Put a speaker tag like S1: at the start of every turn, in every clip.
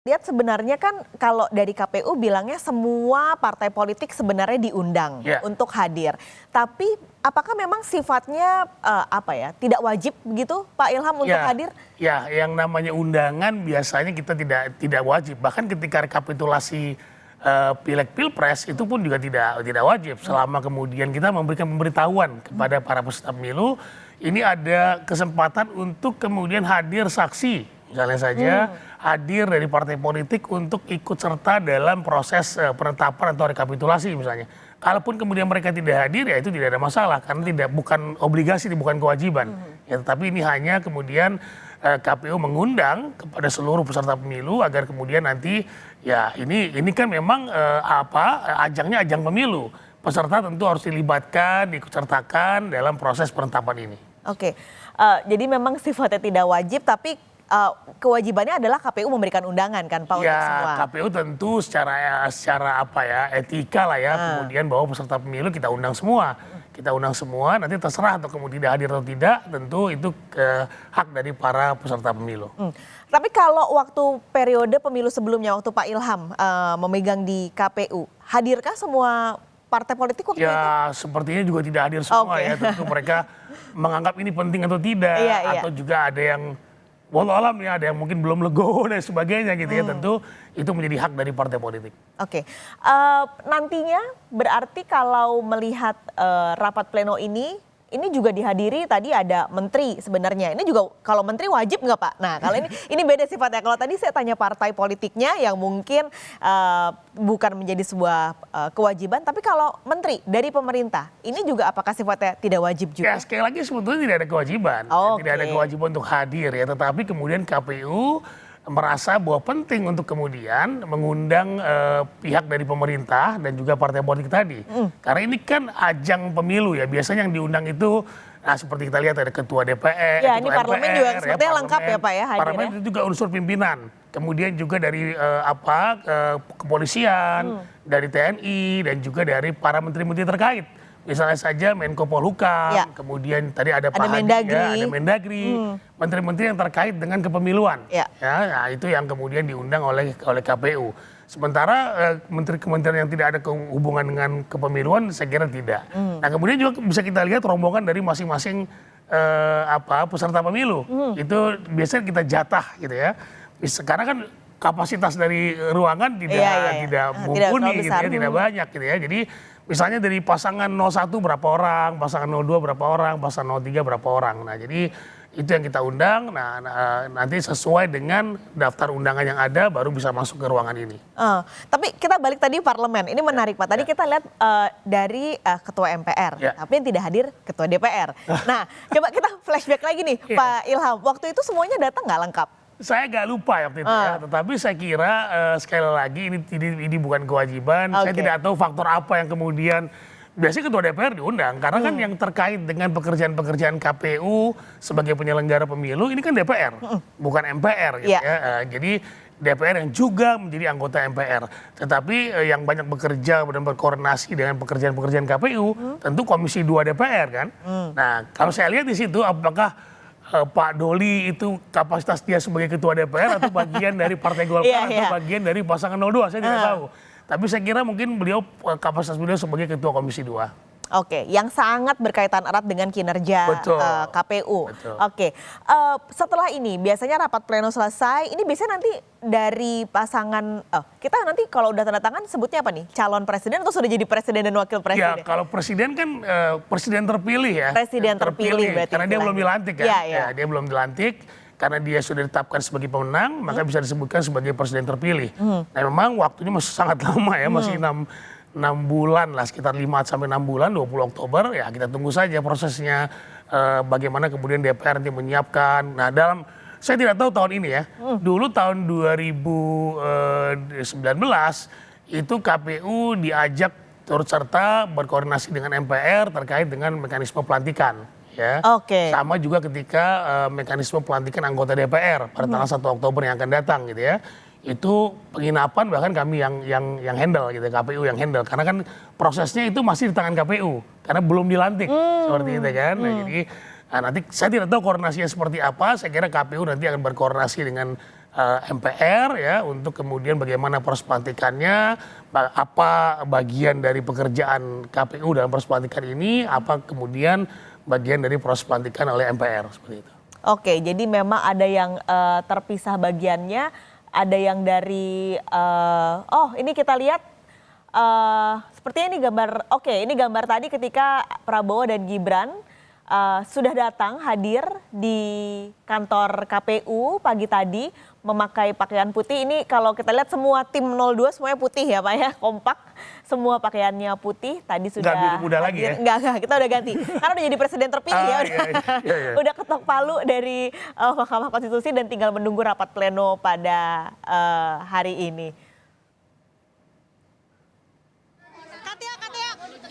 S1: Lihat sebenarnya kan kalau dari KPU bilangnya semua partai politik sebenarnya diundang untuk hadir. Tapi apakah memang sifatnya tidak wajib begitu Pak Ilham untuk hadir?
S2: Ya, yang namanya undangan biasanya kita tidak wajib. Bahkan ketika rekapitulasi pileg pilpres itu pun juga tidak wajib. Selama kemudian kita memberikan pemberitahuan kepada para peserta pemilu, ini ada kesempatan untuk kemudian hadir saksi, misalnya saja hadir dari partai politik untuk ikut serta dalam proses penetapan atau rekapitulasi misalnya. Kalaupun kemudian mereka tidak hadir ya itu tidak ada masalah karena bukan obligasi, bukan kewajiban. Ya, tetapi ini hanya kemudian KPU mengundang kepada seluruh peserta pemilu agar kemudian nanti ya ini kan memang ajangnya ajang pemilu. Peserta tentu harus dilibatkan, diikutsertakan dalam proses penetapan ini.
S1: Oke, jadi memang sifatnya tidak wajib tapi kewajibannya adalah KPU memberikan undangan kan Pak untuk semua.
S2: KPU tentu secara etika lah ya, kemudian bahwa peserta pemilu kita undang semua. Kita undang semua, nanti terserah atau kemudian hadir atau tidak, tentu itu hak dari para peserta pemilu.
S1: Tapi kalau waktu periode pemilu sebelumnya, waktu Pak Ilham memegang di KPU, hadirkah semua partai politik waktu itu?
S2: Ya sepertinya juga tidak hadir semua ya, tentu mereka menganggap ini penting atau tidak, atau juga ada yang walau alam ya, ada yang mungkin belum legowo dan sebagainya gitu ya, tentu itu menjadi hak dari partai politik.
S1: Oke, nantinya berarti kalau melihat rapat pleno ini juga dihadiri tadi ada menteri sebenarnya. Ini juga kalau menteri wajib nggak Pak? Nah kalau ini beda sifatnya. Kalau tadi saya tanya partai politiknya yang mungkin bukan menjadi sebuah kewajiban, tapi kalau menteri dari pemerintah ini juga apakah sifatnya tidak wajib juga?
S2: Ya sekali lagi sebetulnya tidak ada kewajiban, tidak ada kewajiban untuk hadir ya. Tetapi kemudian KPU merasa bahwa penting untuk kemudian mengundang pihak dari pemerintah dan juga partai politik tadi. Karena ini kan ajang pemilu ya, biasanya yang diundang itu, nah seperti kita lihat ada ketua DPR,
S1: ya, ini parlemen MPR, juga sepertinya lengkap ya Pak ya hadir.
S2: Parlemen itu juga unsur pimpinan, kemudian juga dari kepolisian, dari TNI dan juga dari para menteri-menteri terkait. Misalnya saja Menko Polhukam, kemudian tadi ada Pak Hadi, ada Mendagri, menteri-menteri yang terkait dengan kepemiluan. Nah, itu yang kemudian diundang oleh KPU. Sementara menteri-kementerian yang tidak ada hubungan dengan kepemiluan saya kira tidak. Nah kemudian juga bisa kita lihat rombongan dari masing-masing peserta pemilu. Itu biasanya kita jatah gitu ya. Karena kan kapasitas dari ruangan tidak mumpuni gitu ya, tidak banyak gitu ya. Jadi misalnya dari pasangan 01 berapa orang, pasangan 02 berapa orang, pasangan 03 berapa orang. Nah jadi itu yang kita undang, nanti sesuai dengan daftar undangan yang ada baru bisa masuk ke ruangan ini.
S1: Tapi kita balik tadi parlemen, ini menarik Pak. Tadi kita lihat dari ketua MPR, tapi yang tidak hadir ketua DPR. Nah coba kita flashback lagi nih Pak Ilham, waktu itu semuanya datang nggak lengkap?
S2: Saya agak lupa waktu itu ya, tetapi saya kira sekali lagi ini bukan kewajiban. Saya tidak tahu faktor apa yang kemudian biasanya ketua DPR diundang karena kan yang terkait dengan pekerjaan-pekerjaan KPU sebagai penyelenggara pemilu ini kan DPR, bukan MPR gitu ya. Jadi DPR yang juga menjadi anggota MPR, tetapi yang banyak bekerja dan berkoordinasi dengan pekerjaan-pekerjaan KPU tentu Komisi 2 DPR kan. Nah kalau saya lihat di situ apakah Pak Doli itu kapasitas dia sebagai ketua DPR atau bagian dari Partai Golkar atau bagian dari pasangan 02, saya tidak tahu. Tapi saya kira mungkin kapasitas beliau sebagai ketua Komisi 2.
S1: Oke, yang sangat berkaitan erat dengan kinerja KPU. Oke, setelah ini biasanya rapat pleno selesai, ini biasanya nanti dari pasangan, kita nanti kalau udah tanda tangan sebutnya apa nih? Calon presiden atau sudah jadi presiden dan wakil presiden?
S2: Ya kalau presiden kan presiden terpilih ya.
S1: Presiden terpilih berarti.
S2: Karena dia belum dilantik kan. Dia belum dilantik. Karena dia sudah ditetapkan sebagai pemenang, maka bisa disebutkan sebagai presiden terpilih. Nah memang waktunya masih sangat lama ya, masih 6 bulan lah, sekitar 5-6 bulan, 20 Oktober ya kita tunggu saja prosesnya bagaimana kemudian DPR nanti menyiapkan. Nah saya tidak tahu tahun ini ya, dulu tahun 2019 itu KPU diajak turut serta berkoordinasi dengan MPR terkait dengan mekanisme pelantikan. Ya. Sama juga ketika mekanisme pelantikan anggota DPR pada tanggal 1 Oktober yang akan datang gitu ya. Itu penginapan bahkan kami yang handle gitu, KPU yang handle. Karena kan prosesnya itu masih di tangan KPU karena belum dilantik seperti itu kan. Nah, jadi nanti saya tidak tahu koordinasinya seperti apa. Saya kira KPU nanti akan berkoordinasi dengan MPR ya untuk kemudian bagaimana proses pelantikannya, apa bagian dari pekerjaan KPU dalam proses pelantikan ini, apa kemudian bagian dari proses pelantikan oleh MPR seperti itu.
S1: Oke, jadi memang ada yang terpisah bagiannya, ada yang dari ini kita lihat sepertinya ini gambar. Oke, ini gambar tadi ketika Prabowo dan Gibran sudah datang hadir di kantor KPU pagi tadi memakai pakaian putih. Ini kalau kita lihat semua tim 02 semuanya putih ya Pak ya, kompak. Semua pakaiannya putih. Tadi sudah
S2: Nggak biru muda lagi ya?
S1: Enggak, kita udah ganti. Karena udah jadi presiden terpilih ya.
S2: Iya.
S1: Udah ketok palu dari Mahkamah Konstitusi dan tinggal menunggu rapat pleno pada hari ini.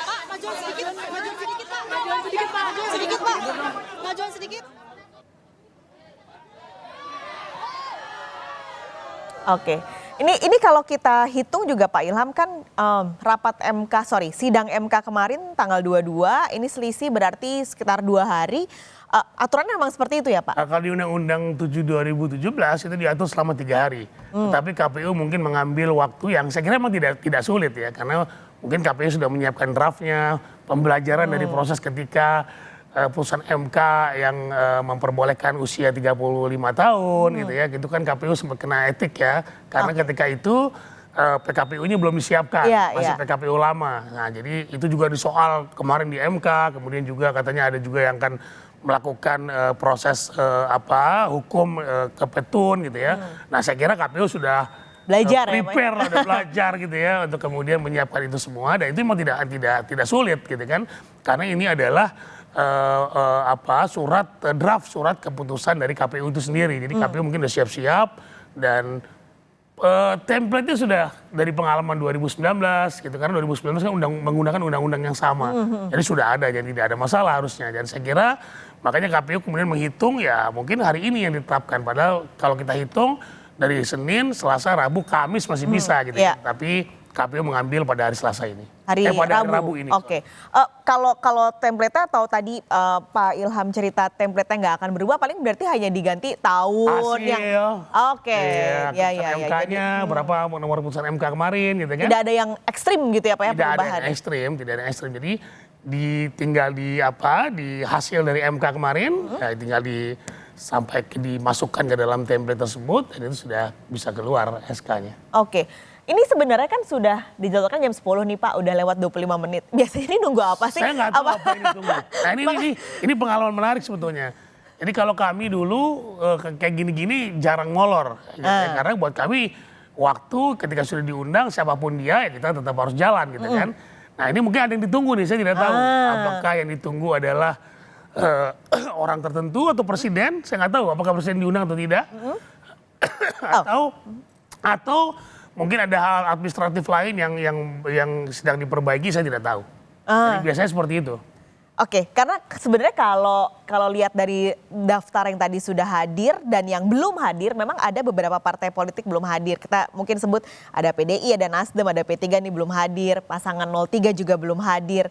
S3: Pak, majuan sedikit Pak. Majuan sedikit.
S1: Oke, ini kalau kita hitung juga Pak Ilham kan sidang MK kemarin tanggal 22, ini selisih berarti sekitar 2 hari. Aturannya memang seperti itu ya Pak?
S2: Kalau di Undang-Undang 7 2017 itu diatur selama 3 hari. Tetapi KPU mungkin mengambil waktu yang saya kira memang tidak sulit ya, karena mungkin KPU sudah menyiapkan draftnya, pembelajaran dari proses ketika putusan MK yang memperbolehkan usia 35 tahun gitu ya, gitu kan KPU sempat kena etik ya, karena ketika itu PKPU-nya belum disiapkan, masih PKPU lama. Nah jadi itu juga disoal kemarin di MK, kemudian juga katanya ada juga yang akan melakukan proses hukum ke petun gitu ya. Nah saya kira KPU sudah
S1: belajar
S2: prepare, udah belajar gitu ya untuk kemudian menyiapkan itu semua, dan itu memang tidak sulit gitu kan, karena ini adalah draft surat keputusan dari KPU itu sendiri. Jadi KPU mungkin udah siap-siap dan template-nya sudah dari pengalaman 2019 gitu, karena 2019 kan menggunakan undang-undang yang sama. Jadi sudah ada, jadi tidak ada masalah harusnya. Dan saya kira makanya KPU kemudian menghitung ya mungkin hari ini yang ditetapkan, padahal kalau kita hitung dari Senin, Selasa, Rabu, Kamis masih bisa gitu. Tapi KPU mengambil pada hari Selasa ini. Pada Rabu ini.
S1: Oke. Kalau template-nya atau tadi Pak Ilham cerita template-nya nggak akan berubah, paling berarti hanya diganti tahun
S2: hasil,
S1: yang. Oke.
S2: MK-nya berapa nomor putusan MK kemarin gitu kan.
S1: Tidak ada yang ekstrim gitu ya Pak ya,
S2: perubahan. Tidak ada yang ekstrim. Jadi tinggal di hasil dari MK kemarin, ya tinggal sampai dimasukkan ke dalam template tersebut, dan itu sudah bisa keluar SK-nya.
S1: Oke. Ini sebenarnya kan sudah dijadwalkan jam 10 nih Pak, udah lewat 25 menit. Biasanya ini nunggu apa sih?
S2: Saya nggak tahu apa yang ditunggu. Nah ini pengalaman menarik sebetulnya. Jadi kalau kami dulu kayak gini-gini jarang molor. Gitu, karena buat kami waktu ketika sudah diundang siapapun dia ya kita tetap harus jalan gitu kan. Nah ini mungkin ada yang ditunggu nih, saya tidak tahu. Apakah yang ditunggu adalah orang tertentu atau presiden? Saya nggak tahu apakah presiden diundang atau tidak. Atau mungkin ada hal administratif lain yang sedang diperbaiki, saya tidak tahu. Jadi biasanya seperti itu.
S1: Oke, karena sebenarnya kalau lihat dari daftar yang tadi sudah hadir dan yang belum hadir, memang ada beberapa partai politik belum hadir. Kita mungkin sebut ada PDI, ada Nasdem, ada P3 nih belum hadir, pasangan 03 juga belum hadir.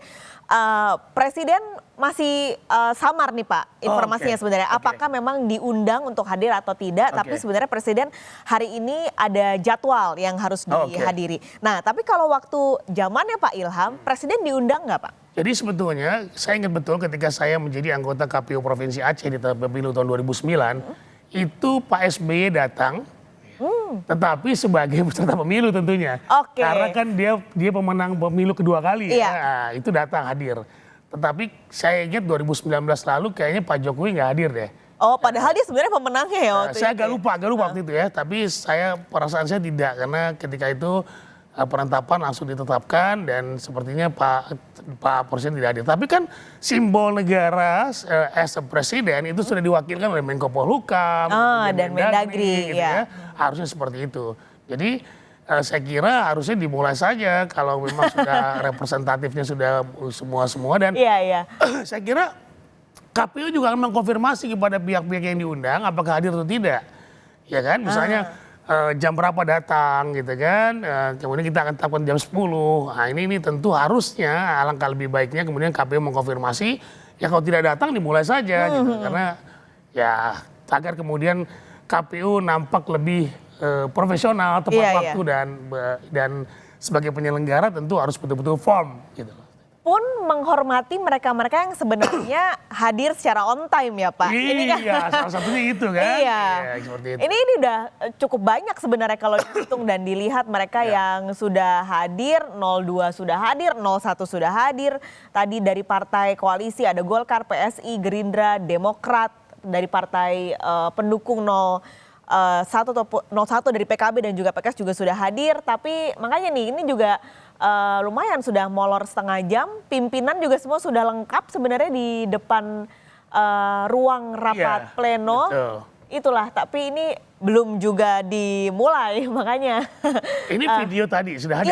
S1: Presiden masih samar nih Pak informasinya sebenarnya. Apakah memang diundang untuk hadir atau tidak, tapi sebenarnya Presiden hari ini ada jadwal yang harus dihadiri. Nah tapi kalau waktu zamannya Pak Ilham, Presiden diundang nggak Pak?
S2: Jadi sebetulnya saya ingat betul ketika saya menjadi anggota KPU Provinsi Aceh di pemilu tahun 2009, itu Pak SBY datang, tetapi sebagai peserta pemilu tentunya. Karena kan dia pemenang pemilu kedua kali, ya, itu datang hadir. Tetapi saya ingat 2019 lalu kayaknya Pak Jokowi nggak hadir deh.
S1: Oh, padahal dia sebenarnya pemenangnya ya waktu itu.
S2: Saya agak lupa waktu itu ya, tapi perasaan saya tidak, karena ketika itu penetapan langsung ditetapkan dan sepertinya Pak Presiden tidak hadir. Tapi kan simbol negara as a presiden itu sudah diwakilkan oleh Menko Polhukam
S1: dan Mendagri gitu ya.
S2: Harusnya seperti itu. Jadi saya kira harusnya dimulai saja kalau memang sudah representatifnya sudah semua dan saya kira KPU juga akan mengkonfirmasi kepada pihak-pihak yang diundang apakah hadir atau tidak. Ya kan, misalnya jam berapa datang gitu kan, kemudian kita akan tetapkan jam 10. Nah ini tentu harusnya alangkah lebih baiknya kemudian KPU mengkonfirmasi, ya kalau tidak datang dimulai saja gitu. Karena ya agar kemudian KPU nampak lebih profesional, tepat
S1: Iya,
S2: waktu dan sebagai penyelenggara tentu harus betul-betul firm gitu.
S1: Pun menghormati mereka-mereka yang sebenarnya hadir secara on time ya Pak.
S2: Iya, salah satunya itu kan.
S1: Iya.
S2: Seperti itu.
S1: Ini udah cukup banyak sebenarnya kalau dihitung dan dilihat mereka yang sudah hadir, 02 sudah hadir, 01 sudah hadir. Tadi dari partai koalisi ada Golkar, PSI, Gerindra, Demokrat, dari partai pendukung 01 dari PKB dan juga PKS juga sudah hadir. Tapi makanya nih ini juga lumayan sudah molor setengah jam. Pimpinan juga semua sudah lengkap sebenarnya di depan ruang rapat pleno.
S2: Betul.
S1: Itulah, tapi ini belum juga dimulai makanya.
S2: Ini video tadi sudah hadir.